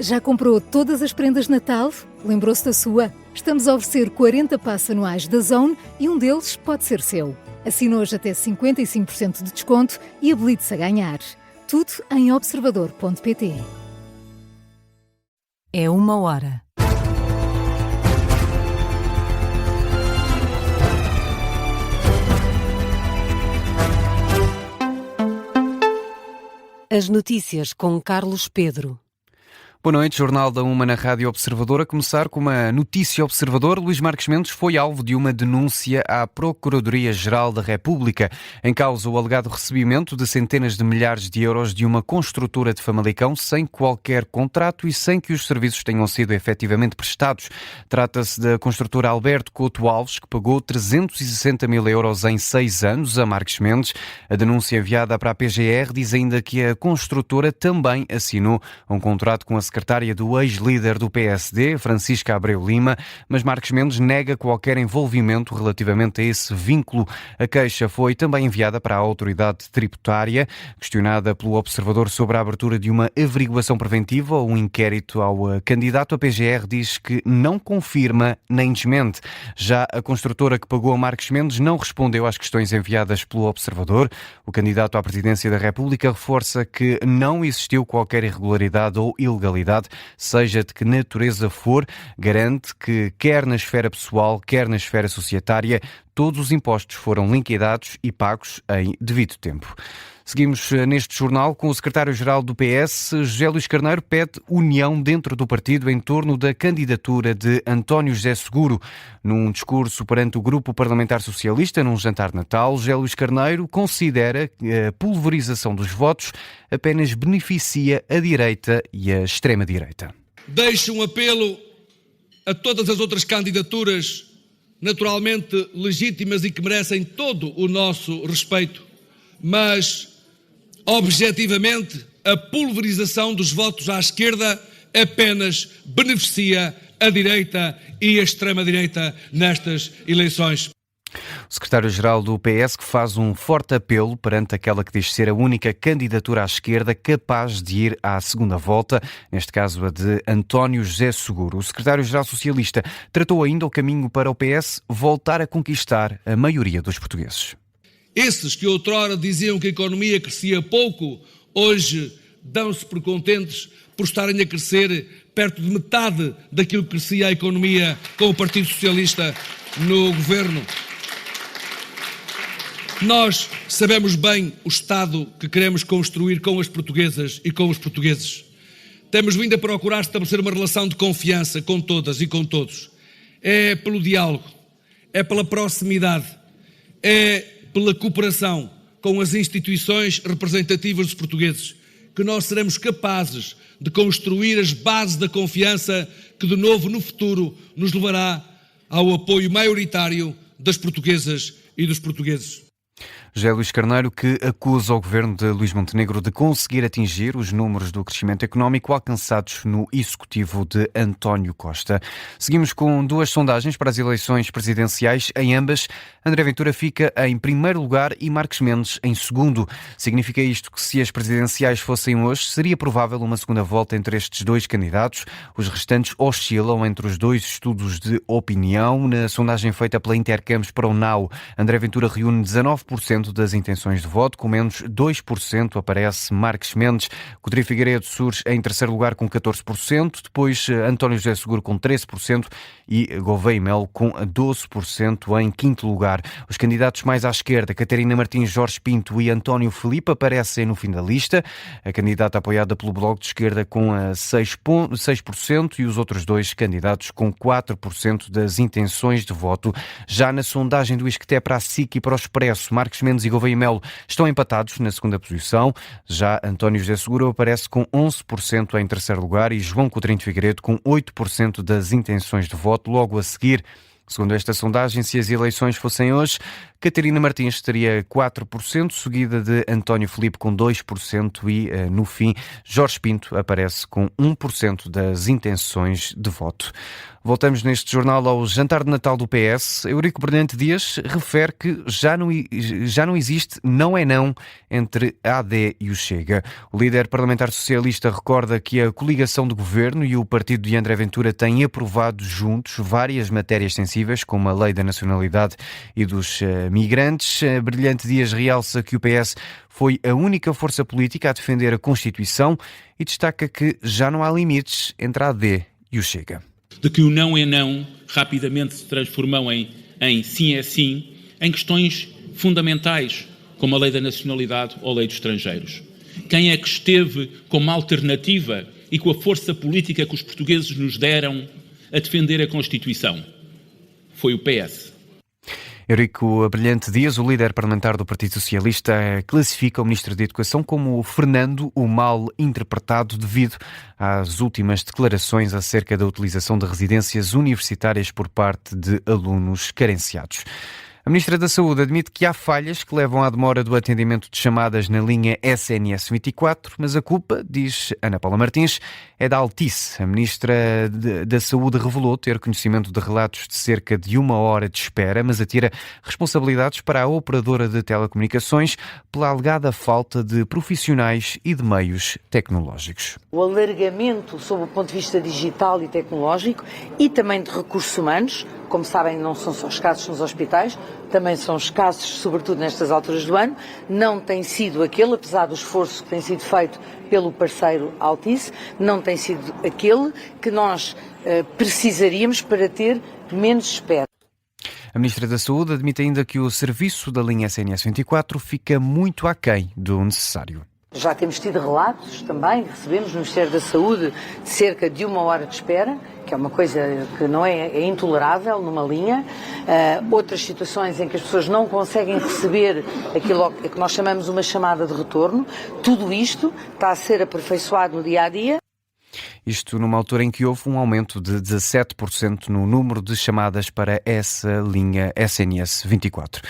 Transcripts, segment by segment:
Já comprou todas as prendas de Natal? Lembrou-se da sua? Estamos a oferecer 40 passes anuais da Zone e um deles pode ser seu. Assine hoje até 55% de desconto e habilite-se a ganhar. Tudo em observador.pt. É 1h. As notícias com Carlos Pedro. Boa noite, Jornal da Uma na Rádio Observador. A começar com uma notícia Observador. Luís Marques Mendes foi alvo de uma denúncia à Procuradoria-Geral da República. Em causa o alegado recebimento de centenas de milhares de euros de uma construtora de Famalicão sem qualquer contrato e sem que os serviços tenham sido efetivamente prestados. Trata-se da construtora Alberto Couto Alves, que pagou 360 mil euros em 6 anos a Marques Mendes. A denúncia enviada para a PGR diz ainda que a construtora também assinou um contrato com a secretária do ex-líder do PSD, Francisca Abreu Lima, mas Marques Mendes nega qualquer envolvimento relativamente a esse vínculo. A queixa foi também enviada para a autoridade tributária. Questionada pelo Observador sobre a abertura de uma averiguação preventiva ou um inquérito ao candidato, a PGR diz que não confirma nem desmente. Já a construtora que pagou a Marques Mendes não respondeu às questões enviadas pelo Observador. O candidato à presidência da República reforça que não existiu qualquer irregularidade ou ilegalidade, seja de que natureza for, garante que quer na esfera pessoal, quer na esfera societária, todos os impostos foram liquidados e pagos em devido tempo. Seguimos neste jornal com o secretário-geral do PS, José Luís Carneiro, pede união dentro do partido em torno da candidatura de António José Seguro. Num discurso perante o Grupo Parlamentar Socialista, num jantar de Natal, José Luís Carneiro considera que a pulverização dos votos apenas beneficia a direita e a extrema-direita. Deixo um apelo a todas as outras candidaturas, naturalmente legítimas e que merecem todo o nosso respeito, mas objetivamente, a pulverização dos votos à esquerda apenas beneficia a direita e a extrema-direita nestas eleições. O secretário-geral do PS que faz um forte apelo perante aquela que diz ser a única candidatura à esquerda capaz de ir à segunda volta, neste caso a de António José Seguro. O secretário-geral socialista tratou ainda o caminho para o PS voltar a conquistar a maioria dos portugueses. Esses que outrora diziam que a economia crescia pouco, hoje dão-se por contentes por estarem a crescer perto de metade daquilo que crescia a economia com o Partido Socialista no governo. Nós sabemos bem o Estado que queremos construir com as portuguesas e com os portugueses. Temos vindo a procurar estabelecer uma relação de confiança com todas e com todos. É pelo diálogo, é pela proximidade, é pela cooperação com as instituições representativas dos portugueses, que nós seremos capazes de construir as bases da confiança que, de novo, no futuro, nos levará ao apoio maioritário das portuguesas e dos portugueses. José Luís Carneiro, que acusa o governo de Luís Montenegro de conseguir atingir os números do crescimento económico alcançados no executivo de António Costa. Seguimos com duas sondagens para as eleições presidenciais. Em ambas, André Ventura fica em primeiro lugar e Marques Mendes em segundo. Significa isto que, se as presidenciais fossem hoje, seria provável uma segunda volta entre estes dois candidatos. Os restantes oscilam entre os dois estudos de opinião. Na sondagem feita pela Intercampos para o NAU, André Ventura reúne 19% das intenções de voto, com menos 2% aparece Marques Mendes. Coutinho Figueiredo surge em terceiro lugar com 14%, depois António José Seguro com 13% e Gouveia e Melo com 12% em quinto lugar. Os candidatos mais à esquerda, Catarina Martins, Jorge Pinto e António Filipe, aparecem no fim da lista. A candidata apoiada pelo Bloco de Esquerda com 6% e os outros dois candidatos com 4% das intenções de voto. Já na sondagem do Isqueté para a SIC e para o Expresso, Marques Mendes e Gouveia e Melo estão empatados na segunda posição. Já António José Seguro aparece com 11% em terceiro lugar e João Coutinho Figueiredo com 8% das intenções de voto. Logo a seguir, segundo esta sondagem, se as eleições fossem hoje, Catarina Martins teria 4%, seguida de António Filipe com 2% e, no fim, Jorge Pinto aparece com 1% das intenções de voto. Voltamos neste jornal ao jantar de Natal do PS. Eurico Brilhante Dias refere que já não existe não é não entre a AD e o Chega. O líder parlamentar socialista recorda que a coligação de governo e o partido de André Ventura têm aprovado juntos várias matérias sensíveis, como a lei da nacionalidade e dos migrantes. Brilhante Dias realça que o PS foi a única força política a defender a Constituição e destaca que já não há limites entre a AD e o Chega. De que o não é não rapidamente se transformou em sim é sim, em questões fundamentais, como a lei da nacionalidade ou a lei dos estrangeiros. Quem é que esteve como alternativa e com a força política que os portugueses nos deram a defender a Constituição? Foi o PS. Eurico Brilhante Dias, o líder parlamentar do Partido Socialista, classifica o Ministro da Educação como Fernando o mal interpretado devido às últimas declarações acerca da utilização de residências universitárias por parte de alunos carenciados. A Ministra da Saúde admite que há falhas que levam à demora do atendimento de chamadas na linha SNS 24, mas a culpa, diz Ana Paula Martins, é da Altice. A Ministra da Saúde revelou ter conhecimento de relatos de cerca de 1 hora de espera, mas atira responsabilidades para a operadora de telecomunicações pela alegada falta de profissionais e de meios tecnológicos. O alargamento sob o ponto de vista digital e tecnológico e também de recursos humanos, como sabem, não são só escassos nos hospitais, também são escassos, sobretudo nestas alturas do ano, não tem sido aquele, apesar do esforço que tem sido feito pelo parceiro Altice, não tem sido aquele que nós precisaríamos para ter menos espera. A Ministra da Saúde admite ainda que o serviço da linha SNS 24 fica muito aquém do necessário. Já temos tido relatos também, recebemos no Ministério da Saúde de cerca de 1 hora de espera, que é uma coisa que não é intolerável numa linha. Outras situações em que as pessoas não conseguem receber aquilo que nós chamamos uma chamada de retorno. Tudo isto está a ser aperfeiçoado no dia-a-dia. Isto numa altura em que houve um aumento de 17% no número de chamadas para essa linha SNS 24.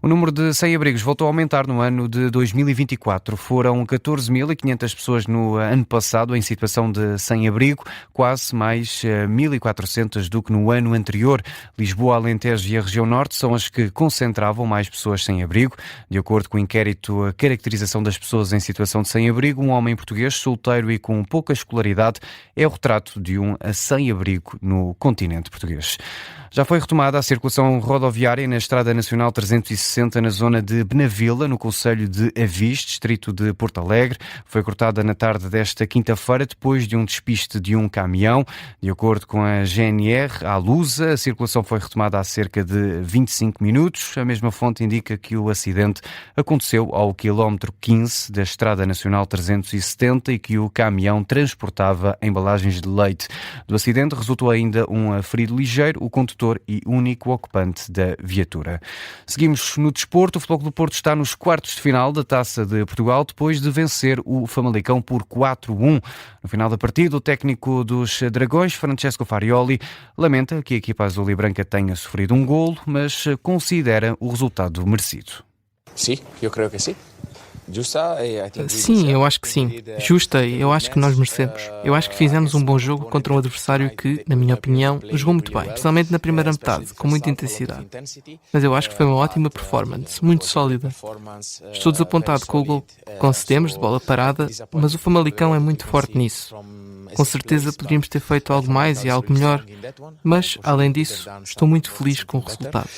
O número de sem-abrigos voltou a aumentar no ano de 2024. Foram 14.500 pessoas no ano passado em situação de sem-abrigo, quase mais 1.400 do que no ano anterior. Lisboa, Alentejo e a região norte são as que concentravam mais pessoas sem abrigo. De acordo com o inquérito A Caracterização das Pessoas em Situação de Sem-Abrigo, um homem português solteiro e com pouca escolaridade é o retrato de um sem-abrigo no continente português. Já foi retomada a circulação rodoviária na Estrada Nacional 360 na zona de Benavila, no concelho de Avis, distrito de Porto Alegre. Foi cortada na tarde desta quinta-feira depois de um despiste de um caminhão. De acordo com a GNR, à Lusa, a circulação foi retomada há cerca de 25 minutos. A mesma fonte indica que o acidente aconteceu ao quilómetro 15 da Estrada Nacional 370 e que o caminhão transportava embalagens de leite. Do acidente resultou ainda um ferido ligeiro, o condutor e único ocupante da viatura. Seguimos no desporto. O Futebol Clube do Porto está nos quartos de final da Taça de Portugal depois de vencer o Famalicão por 4-1. No final da partida, o técnico dos Dragões, Francesco Farioli, lamenta que a equipa azul e branca tenha sofrido um golo, mas considera o resultado merecido. Sim, eu creio que sim. Sim, eu acho que sim. Justa, eu acho que nós merecemos. Eu acho que fizemos um bom jogo contra um adversário que, na minha opinião, jogou muito bem, especialmente na primeira metade, com muita intensidade. Mas eu acho que foi uma ótima performance, muito sólida. Estou desapontado com o gol que concedemos de bola parada, mas o Famalicão é muito forte nisso. Com certeza poderíamos ter feito algo mais e algo melhor, mas, além disso, estou muito feliz com o resultado.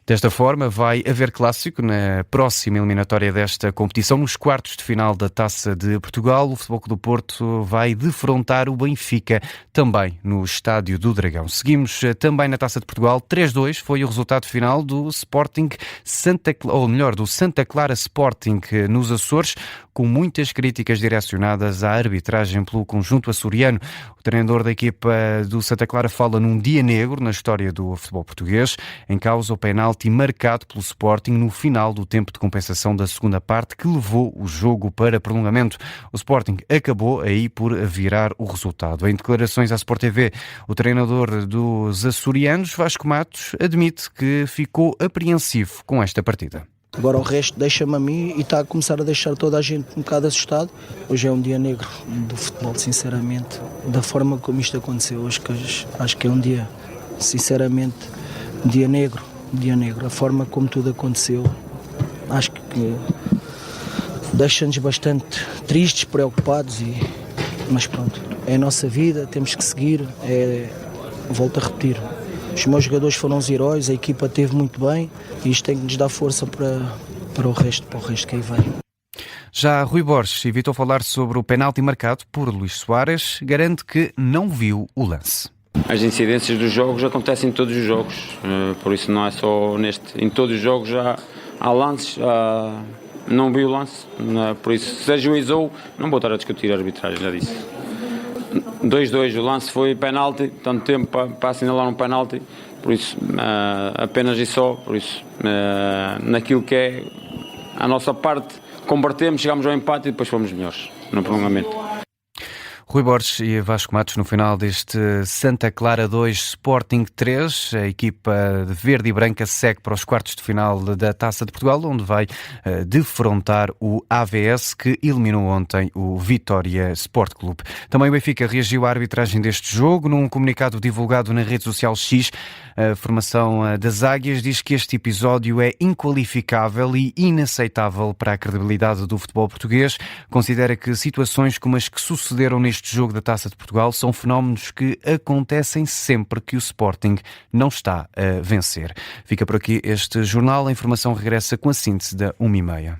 Desta forma, vai haver clássico na próxima eliminatória desta competição. Nos quartos de final da Taça de Portugal, o Futebol Clube do Porto vai defrontar o Benfica, também no Estádio do Dragão. Seguimos também na Taça de Portugal. 3-2 foi o resultado final do Sporting do Santa Clara Sporting nos Açores. com muitas críticas direcionadas à arbitragem pelo conjunto açoriano. O treinador da equipa do Santa Clara fala num dia negro na história do futebol português. Em causa o penalti marcado pelo Sporting no final do tempo de compensação da segunda parte, que levou o jogo para prolongamento. O Sporting acabou aí por virar o resultado. Em declarações à Sport TV, o treinador dos açorianos, Vasco Matos, admite que ficou apreensivo com esta partida. Agora o resto deixa-me a mim e está a começar a deixar toda a gente um bocado assustado. Hoje é um dia negro do futebol, sinceramente. Da forma como isto aconteceu, acho que é um dia, sinceramente, um dia negro. A forma como tudo aconteceu, acho que deixa-nos bastante tristes, preocupados, mas pronto, é a nossa vida, temos que seguir. Volto a repetir. Os meus jogadores foram os heróis, a equipa esteve muito bem e isto tem que nos dar força para o resto que aí vem. Já Rui Borges evitou falar sobre o penalti marcado por Luís Soares, garante que não viu o lance. As incidências dos jogos acontecem em todos os jogos, por isso não é só neste. Em todos os jogos há lances, não vi o lance, por isso se ajuizou, não vou estar a discutir a arbitragem, já disse. 2-2, o lance foi penalti, tanto tempo para assinalar um penalti, por isso apenas e só, por isso naquilo que é a nossa parte, convertemos, chegámos ao empate e depois fomos melhores no prolongamento. Rui Borges e Vasco Matos no final deste Santa Clara 2, Sporting 3. A equipa verde e branca segue para os quartos de final da Taça de Portugal, onde vai defrontar o AVS, que eliminou ontem o Vitória Sport Clube. Também o Benfica reagiu à arbitragem deste jogo. Num comunicado divulgado na rede social X, a formação das Águias diz que este episódio é inqualificável e inaceitável para a credibilidade do futebol português. Considera que situações como as que sucederam neste jogo da Taça de Portugal são fenómenos que acontecem sempre que o Sporting não está a vencer. Fica por aqui este jornal. A informação regressa com a síntese da 1h30.